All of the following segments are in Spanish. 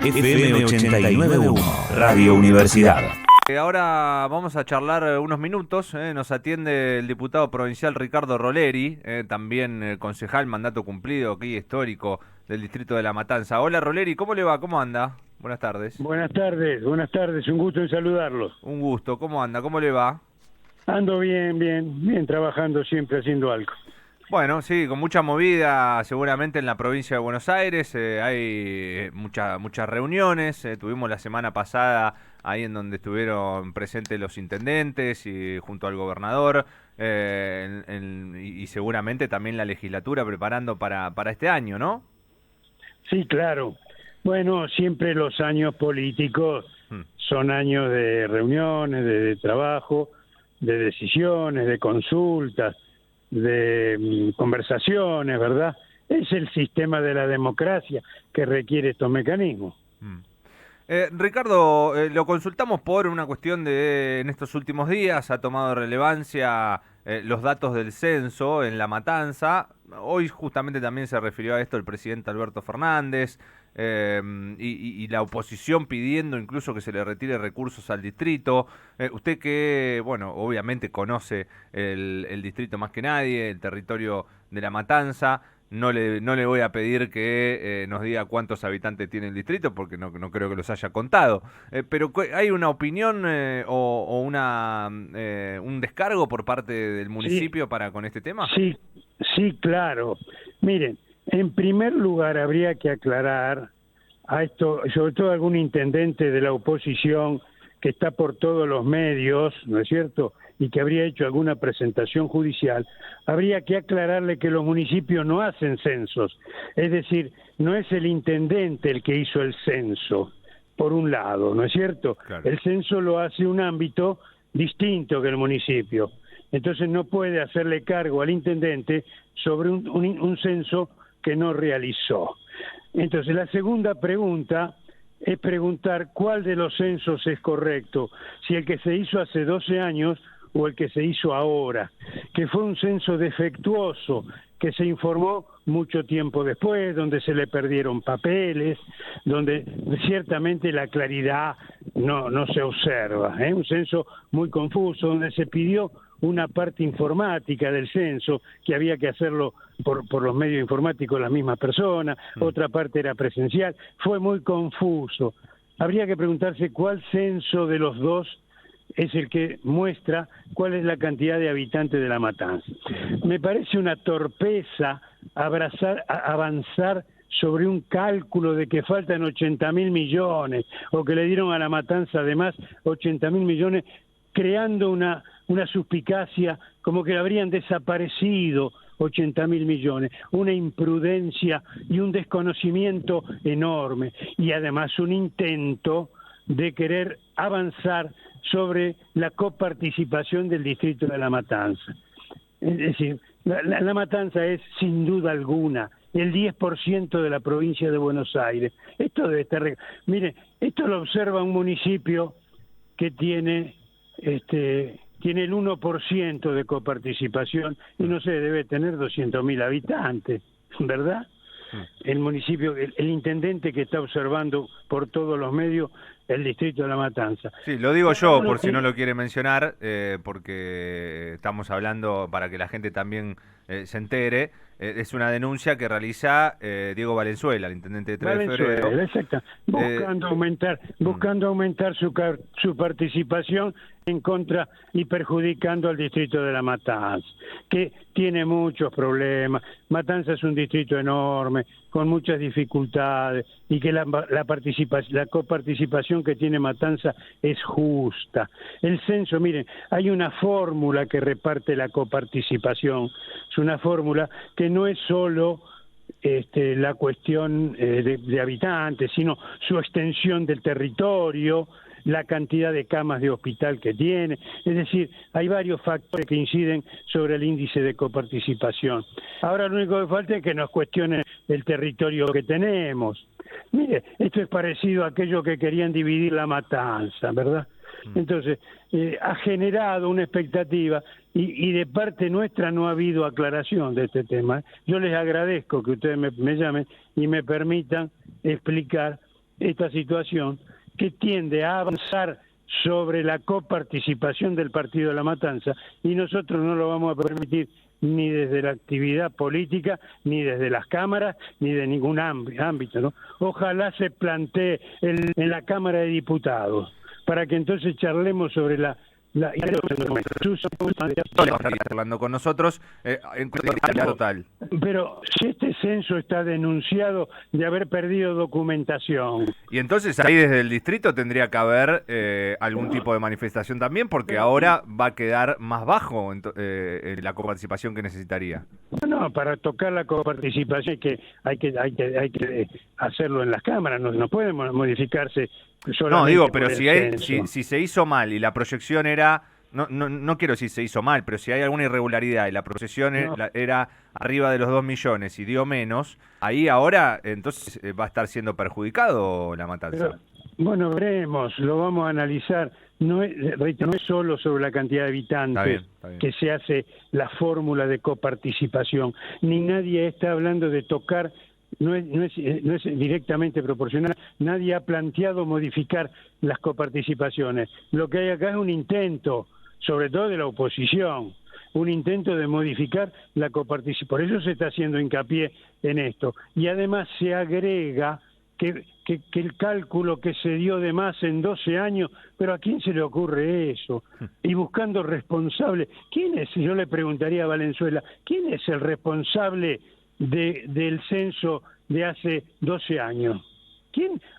FM 89.1, Radio Universidad. Ahora vamos a charlar unos minutos. Nos atiende el diputado provincial Ricardo Roleri, también concejal, mandato cumplido, aquí histórico del distrito de La Matanza. Hola Roleri, ¿cómo le va? ¿Cómo anda? Buenas tardes. Buenas tardes, un gusto en saludarlos. Un gusto, ¿cómo anda? ¿Cómo le va? Ando bien, trabajando siempre haciendo algo. Bueno, sí, con mucha movida seguramente en la provincia de Buenos Aires, hay muchas reuniones, tuvimos la semana pasada ahí en donde estuvieron presentes los intendentes y junto al gobernador, y seguramente también la legislatura preparando para este año, ¿no? Sí, claro. Bueno, siempre los años políticos son años de reuniones, de trabajo, de decisiones, de consultas, de conversaciones, ¿verdad? Es el sistema de la democracia que requiere estos mecanismos. Ricardo, lo consultamos por una cuestión en estos últimos días ha tomado relevancia los datos del censo en La Matanza. Hoy justamente también se refirió a esto el presidente Alberto Fernández, y la oposición pidiendo incluso que se le retire recursos al distrito. Usted que, bueno, obviamente conoce el distrito más que nadie, el territorio de La Matanza. No le voy a pedir que nos diga cuántos habitantes tiene el distrito, porque no creo que los haya contado. Pero ¿hay una opinión o un descargo por parte del municipio con este tema? Sí, claro. Miren, en primer lugar habría que aclarar a esto, sobre todo algún intendente de la oposición que está por todos los medios, ¿no es cierto?, y que habría hecho alguna presentación judicial, habría que aclararle que los municipios no hacen censos. Es decir, no es el intendente el que hizo el censo, por un lado, ¿no es cierto? Claro. El censo lo hace un ámbito distinto que el municipio. Entonces no puede hacerle cargo al intendente sobre un censo que no realizó. Entonces la segunda pregunta es preguntar cuál de los censos es correcto, si el que se hizo hace 12 años o el que se hizo ahora, que fue un censo defectuoso, que se informó mucho tiempo después, donde se le perdieron papeles, donde ciertamente la claridad no se observa, un censo muy confuso, donde se pidió una parte informática del censo, que había que hacerlo por los medios informáticos las mismas personas, otra parte era presencial, fue muy confuso. Habría que preguntarse cuál censo de los dos es el que muestra cuál es la cantidad de habitantes de La Matanza. Me parece una torpeza avanzar sobre un cálculo de que faltan 80.000 millones o que le dieron a La Matanza además 80.000 millones, creando una suspicacia como que habrían desaparecido 80.000 millones, una imprudencia y un desconocimiento enorme, y además un intento de querer avanzar sobre la coparticipación del distrito de La Matanza. Es decir, la Matanza es sin duda alguna el 10% de la provincia de Buenos Aires. Esto debe estar... Mire, esto lo observa un municipio que tiene el 1% de coparticipación y no sé, debe tener 200.000 habitantes, ¿verdad? El municipio, el intendente que está observando por todos los medios el distrito de La Matanza. Sí, lo digo yo por si no lo quiere mencionar, porque estamos hablando para que la gente también se entere. Es una denuncia que realiza Diego Valenzuela, el intendente de 3 de febrero. Exacto. Buscando aumentar su participación en contra y perjudicando al distrito de La Matanza, que tiene muchos problemas. Matanza es un distrito enorme, con muchas dificultades, y que la coparticipación que tiene Matanza es justa. El censo, miren, hay una fórmula que reparte la coparticipación. Es una fórmula que no es solo la cuestión de habitantes, sino su extensión del territorio, la cantidad de camas de hospital que tiene. Es decir, hay varios factores que inciden sobre el índice de coparticipación. Ahora lo único que falta es que nos cuestionen el territorio que tenemos. Mire, esto es parecido a aquello que querían dividir La Matanza, ¿verdad? Entonces, ha generado una expectativa y de parte nuestra no ha habido aclaración de este tema. Yo les agradezco que ustedes me llamen y me permitan explicar esta situación que tiende a avanzar sobre la coparticipación del Partido de la Matanza, y nosotros no lo vamos a permitir ni desde la actividad política, ni desde las cámaras, ni de ningún ámbito, ¿no? Ojalá se plantee en la Cámara de Diputados, para que entonces charlemos sobre hablando con nosotros en total. Pero si este censo está denunciado de haber perdido documentación. Y entonces ahí desde el distrito tendría que haber algún tipo de manifestación también, porque ahora va a quedar más bajo la coparticipación que necesitaría. No, para tocar la coparticipación hay que hacerlo en las cámaras, no puede modificarse. No, digo, pero si se hizo mal y la proyección era, no quiero decir se hizo mal, pero si hay alguna irregularidad y la proyección era arriba de los 2 millones y dio menos, ahí ahora entonces va a estar siendo perjudicado la Matanza. Pero, bueno, veremos, lo vamos a analizar. No es solo sobre la cantidad de habitantes está bien. que se hace la fórmula de coparticipación, ni nadie está hablando de tocar. No es directamente proporcional. Nadie ha planteado modificar las coparticipaciones. Lo que hay acá es un intento, sobre todo de la oposición, un intento de modificar la coparticipación. Por eso se está haciendo hincapié en esto. Y además se agrega que el cálculo que se dio de más en 12 años, pero ¿a quién se le ocurre eso? Y buscando responsable. ¿Quién es? Yo le preguntaría a Valenzuela, ¿quién es el responsable del censo de hace 12 años?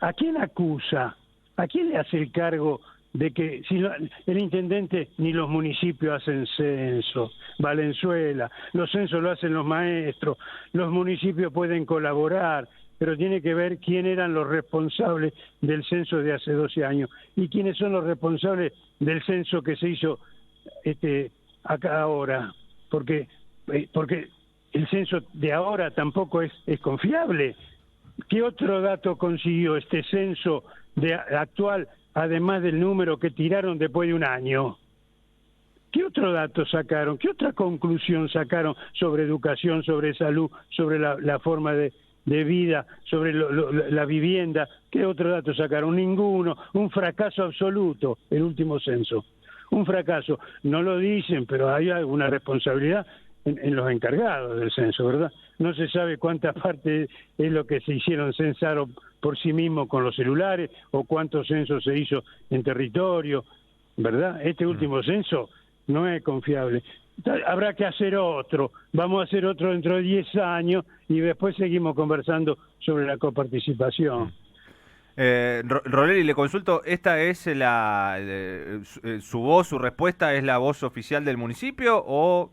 ¿A quién acusa? ¿A quién le hace el cargo de que si el intendente ni los municipios hacen censo? Valenzuela, los censos lo hacen los maestros, los municipios pueden colaborar, pero tiene que ver quién eran los responsables del censo de hace 12 años y quiénes son los responsables del censo que se hizo acá ahora, porque el censo de ahora tampoco es confiable. ¿Qué otro dato consiguió este censo actual, además del número que tiraron después de un año? ¿Qué otro dato sacaron? ¿Qué otra conclusión sacaron sobre educación, sobre salud, sobre la forma de vida, sobre la vivienda? ¿Qué otro dato sacaron? Ninguno. Un fracaso absoluto el último censo. Un fracaso. No lo dicen, pero hay alguna responsabilidad en los encargados del censo, ¿verdad? No se sabe cuánta parte es lo que se hicieron censar por sí mismos con los celulares o cuántos censos se hizo en territorio, ¿verdad? Este último censo no es confiable. Habrá que hacer otro, vamos a hacer otro dentro de 10 años y después seguimos conversando sobre la coparticipación. Roleri, le consulto, ¿esta es su voz, su respuesta es la voz oficial del municipio o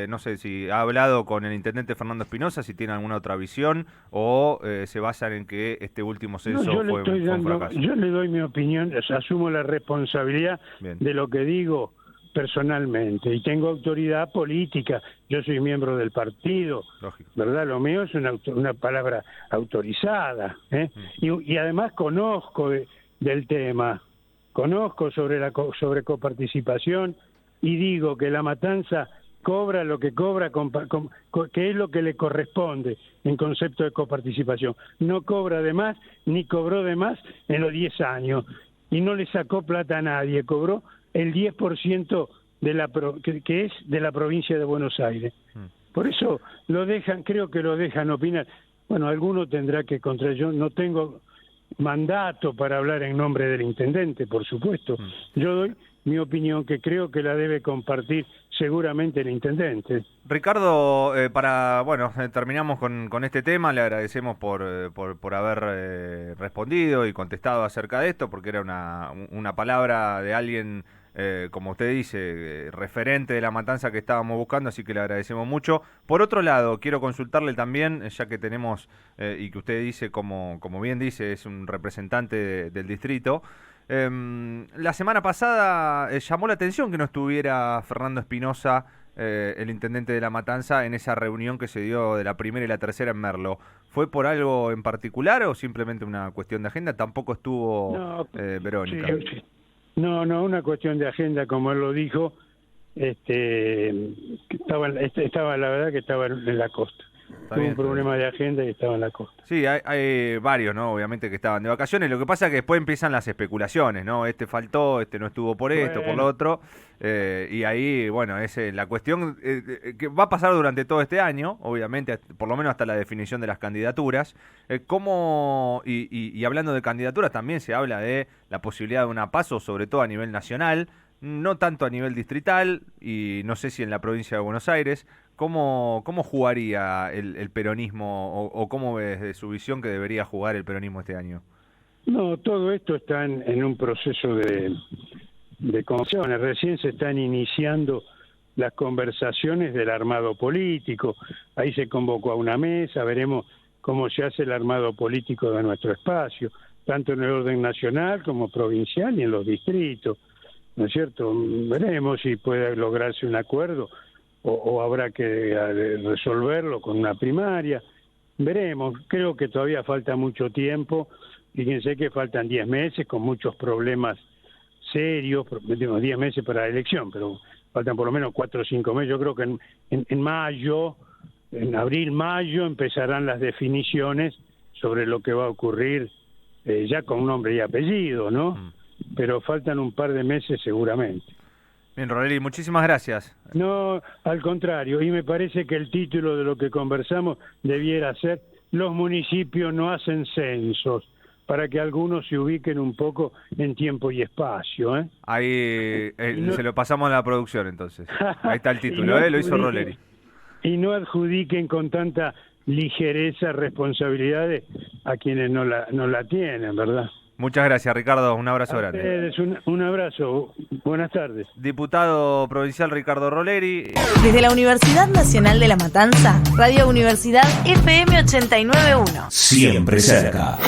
no sé si ha hablado con el intendente Fernando Espinosa, si tiene alguna otra visión o se basan en que este último censo fue un fracaso? Yo le doy mi opinión, asumo la responsabilidad de lo que digo personalmente y tengo autoridad política, yo soy miembro del partido. Lógico. ¿Verdad? Lo mío es una palabra autorizada, y además conozco del tema, conozco sobre coparticipación y digo que la Matanza cobra lo que cobra, que es lo que le corresponde en concepto de coparticipación. No cobra de más ni cobró de más en los 10 años y no le sacó plata a nadie, cobró el 10% que es de la provincia de Buenos Aires. Por eso creo que lo dejan opinar. Bueno, alguno tendrá que yo no tengo mandato para hablar en nombre del intendente, por supuesto. Yo doy mi opinión, que creo que la debe compartir seguramente el intendente. Ricardo, terminamos con este tema, le agradecemos por haber respondido y contestado acerca de esto, porque era una palabra de alguien, como usted dice, referente de la Matanza que estábamos buscando, así que le agradecemos mucho. Por otro lado, quiero consultarle también, ya que tenemos, y que usted dice, como bien dice, es un representante del distrito. La semana pasada llamó la atención que no estuviera Fernando Espinosa, el intendente de La Matanza, en esa reunión que se dio de la primera y la tercera en Merlo. ¿Fue por algo en particular o simplemente una cuestión de agenda? Tampoco estuvo Verónica. Sí. No, una cuestión de agenda, como él lo dijo, estaba la verdad que estaba en la costa. Tuvo un problema de agenda y estaba en la costa. Sí, hay varios, ¿no? Obviamente que estaban de vacaciones. Lo que pasa es que después empiezan las especulaciones, ¿no? Este faltó, este no estuvo por esto, por lo otro. Y ahí, bueno, es la cuestión que va a pasar durante todo este año, obviamente, por lo menos hasta la definición de las candidaturas. Y hablando de candidaturas, también se habla de la posibilidad de una PASO, sobre todo a nivel nacional, no tanto a nivel distrital, y no sé si en la provincia de Buenos Aires. ¿Cómo jugaría el peronismo o cómo ves de su visión que debería jugar el peronismo este año? No, todo esto está en un proceso de conversaciones. Recién se están iniciando las conversaciones del armado político. Ahí se convocó a una mesa, veremos cómo se hace el armado político de nuestro espacio, tanto en el orden nacional como provincial y en los distritos, ¿no es cierto? Veremos si puede lograrse un acuerdo o habrá que resolverlo con una primaria. Veremos, creo que todavía falta mucho tiempo. Fíjense que faltan 10 meses con muchos problemas serios, 10 meses para la elección, pero faltan por lo menos 4 o 5 meses. Yo creo que en mayo, en abril, mayo, empezarán las definiciones sobre lo que va a ocurrir ya con nombre y apellido, ¿no? Pero faltan un par de meses seguramente. Bien, Roleri, muchísimas gracias. No, al contrario, y me parece que el título de lo que conversamos debiera ser "Los municipios no hacen censos", para que algunos se ubiquen un poco en tiempo y espacio. Ahí se lo pasamos a la producción entonces. Ahí está el título, lo hizo Roleri. Y no adjudiquen con tanta ligereza responsabilidades a quienes no la tienen, ¿verdad? Muchas gracias, Ricardo. Un abrazo grande. Un abrazo. Buenas tardes. Diputado provincial Ricardo Roleri. Desde la Universidad Nacional de La Matanza, Radio Universidad FM 89.1. Siempre cerca.